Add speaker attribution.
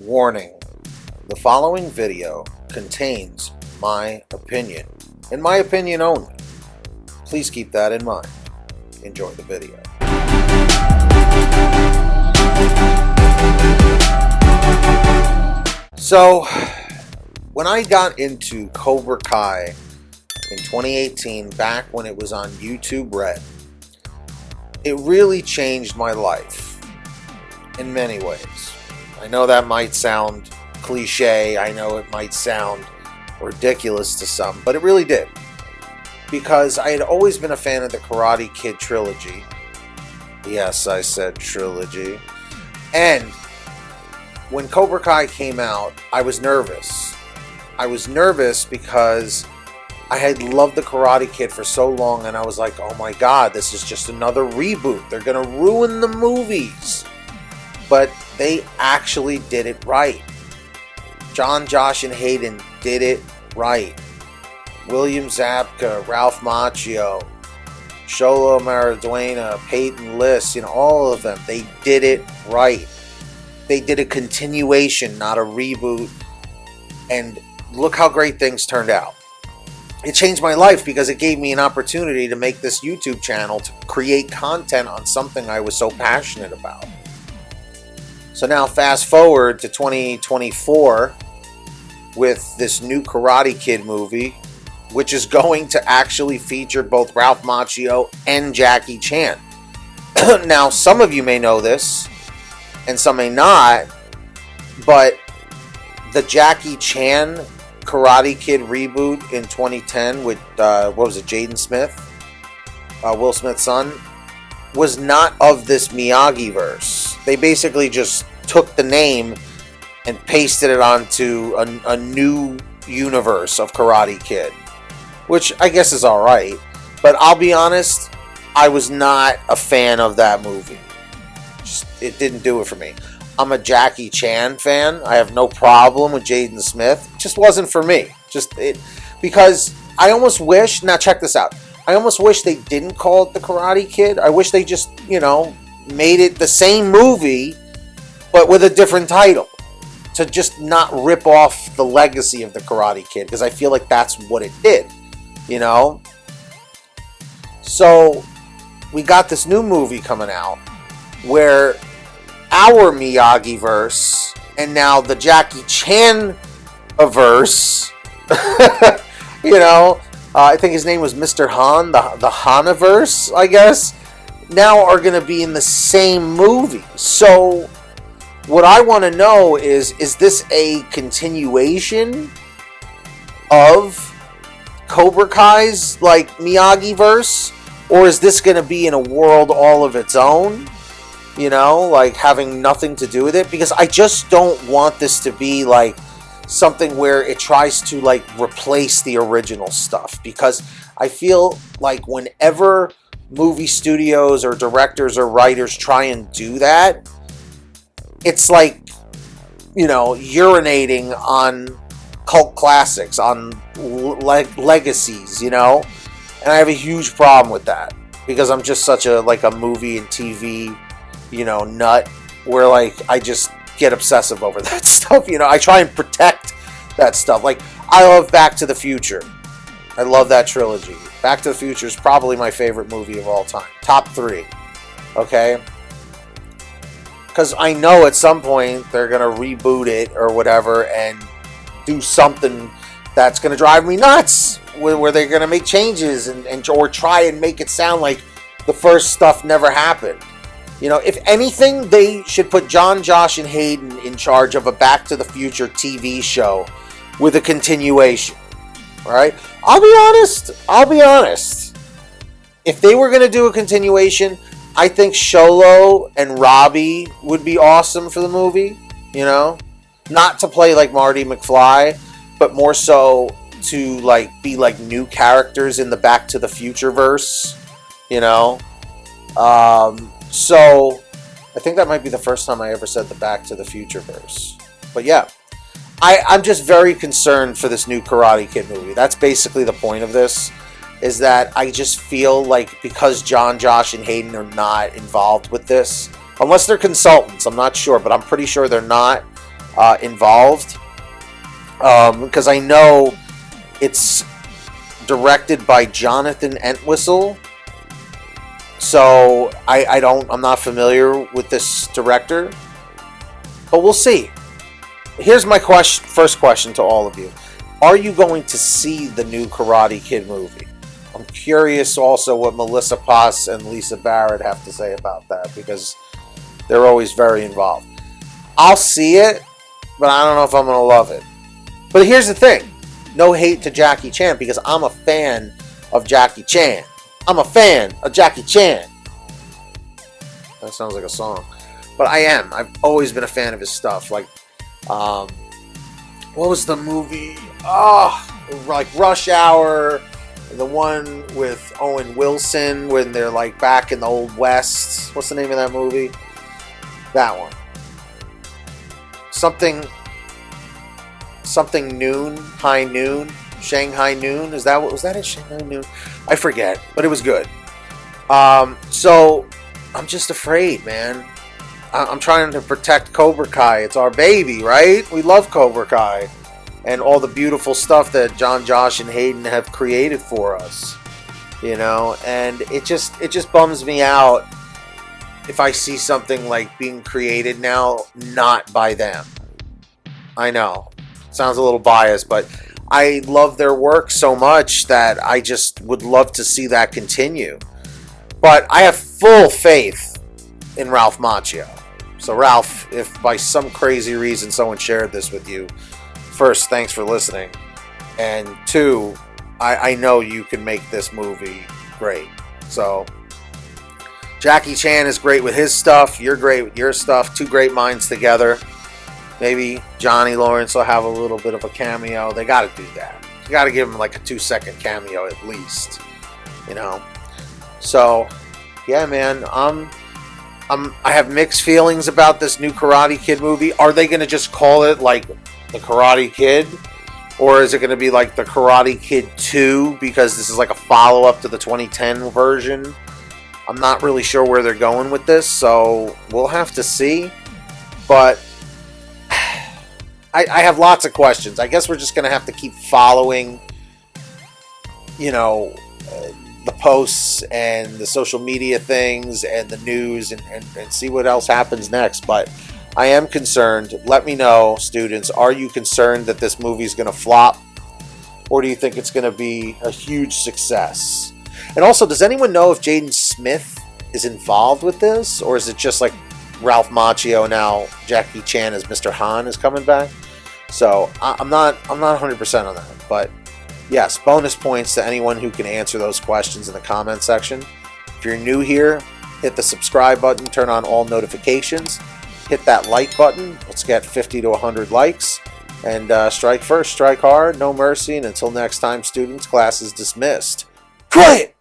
Speaker 1: Warning: the following video contains my opinion, and my opinion only. Please keep that in mind. Enjoy the video. So, when I got into Cobra Kai in 2018, back when it was on YouTube Red, it really changed my life in many ways. I know that might sound cliche, I know it might sound ridiculous to some, but it really did. Because I had always been a fan of the Karate Kid trilogy. Yes, I said trilogy. And when Cobra Kai came out, I was nervous. I was nervous because I had loved the Karate Kid for so long, and I was like, oh my god, this is just another reboot. They're gonna ruin the movies. But they actually did it right. John, Josh, and Hayden did it right. William Zabka, Ralph Macchio, Sholo Mariduena, Peyton List, all of them, they did it right. They did a continuation, not a reboot. And look how great things turned out. It changed my life because it gave me an opportunity to make this YouTube channel, to create content on something I was so passionate about. So now fast forward to 2024 with this new Karate Kid movie, which is going to actually feature both Ralph Macchio and Jackie Chan. Now, some of you may know this, and some may not, but the Jackie Chan Karate Kid reboot in 2010 with, what was it, Jaden Smith, Will Smith's son, was not of this Miyagi-verse. They basically just took the name and pasted it onto a new universe of Karate Kid, which I guess is alright, but I'll be honest, I was not a fan of that movie. It didn't do it for me. I'm a Jackie Chan fan. I have no problem with Jaden Smith. It just wasn't for me. Because I almost wish, now check this out, I almost wish they didn't call it the Karate Kid. I wish they just, made it the same movie, but with a different title, to just not rip off the legacy of the Karate Kid, because I feel like that's what it did, So, we got this new movie coming out, where our Miyagi-verse, and now the Jackie Chan-verse, I think his name was Mr. Han, the Hana-verse, I guess, now are going to be in the same movie. So, what I want to know is this a continuation of Cobra Kai's, Miyagi-verse? Or is this going to be in a world all of its own? Having nothing to do with it? Because I just don't want this to be, something where it tries to, replace the original stuff. Because I feel like whenever movie studios or directors or writers try and do that, it's urinating on cult classics, on legacies, And I have a huge problem with that. Because I'm just such a movie and TV, nut, where I just get obsessive over that stuff. I try and protect that stuff. I love Back to the Future. I love that trilogy. Back to the Future is probably my favorite movie of all time. Top 3. Okay? Because I know at some point they're going to reboot it or whatever and do something that's going to drive me nuts. Where they're going to make changes or try and make it sound like the first stuff never happened. If anything, they should put John, Josh, and Hayden in charge of a Back to the Future TV show with a continuation. Alright? I'll be honest. If they were going to do a continuation, I think Sholo and Robbie would be awesome for the movie. Not to play like Marty McFly, but more so to be new characters in the Back to the Future verse. So, I think that might be the first time I ever said the Back to the Future verse. But yeah, I'm just very concerned for this new Karate Kid movie. That's basically the point of this, is that I just feel like because John, Josh, and Hayden are not involved with this, unless they're consultants, I'm not sure, but I'm pretty sure they're not. involved, because I know it's directed by Jonathan Entwistle. So I'm not familiar with this director, but we'll see. Here's my first question to all of you. Are you going to see the new Karate Kid movie? I'm curious also what Melissa Paz and Lisa Barrett have to say about that, because they're always very involved. I'll see it, but I don't know if I'm going to love it. But here's the thing. No hate to Jackie Chan, because I'm a fan of Jackie Chan. I'm a fan of Jackie Chan. That sounds like a song. But I am. I've always been a fan of his stuff. Like, what was the movie? Like Rush Hour. The one with Owen Wilson when they're like back in the Old West. What's the name of that movie? That one. Something noon, high noon, Shanghai noon. Was that it? Shanghai noon? I forget, but it was good. So I'm just afraid, man. I'm trying to protect Cobra Kai. It's our baby, right? We love Cobra Kai and all the beautiful stuff that John, Josh, and Hayden have created for us. You know, and it just bums me out if I see something like being created now not by them. I know. Sounds a little biased, but I love their work so much that I just would love to see that continue. But I have full faith in Ralph Macchio. So Ralph, if by some crazy reason someone shared this with you, first, thanks for listening. And two, I know you can make this movie great. So Jackie Chan is great with his stuff. You're great with your stuff. Two great minds together. Maybe Johnny Lawrence will have a little bit of a cameo. They got to do that. You got to give him like a 2-second cameo at least. You know? So, yeah, man. I have mixed feelings about this new Karate Kid movie. Are they going to just call it like the Karate Kid? Or is it going to be like the Karate Kid 2 because this is like a follow-up to the 2010 version? I'm not really sure where they're going with this, so we'll have to see. But I have lots of questions. I guess we're just going to have to keep following, you know, the posts and the social media things and the news and see what else happens next. But I am concerned. Let me know, students. Are you concerned that this movie is going to flop? Or do you think it's going to be a huge success? And also, does anyone know if Jaden Smith is involved with this? Or is it just like Ralph Macchio now Jackie Chan as Mr. Han is coming back? So I'm not 100% on that. But yes, bonus points to anyone who can answer those questions in the comment section. If you're new here, hit the subscribe button, turn on all notifications, hit that like button. Let's get 50 to 100 likes. And strike first, strike hard, no mercy. And until next time, students, class is dismissed. Quiet!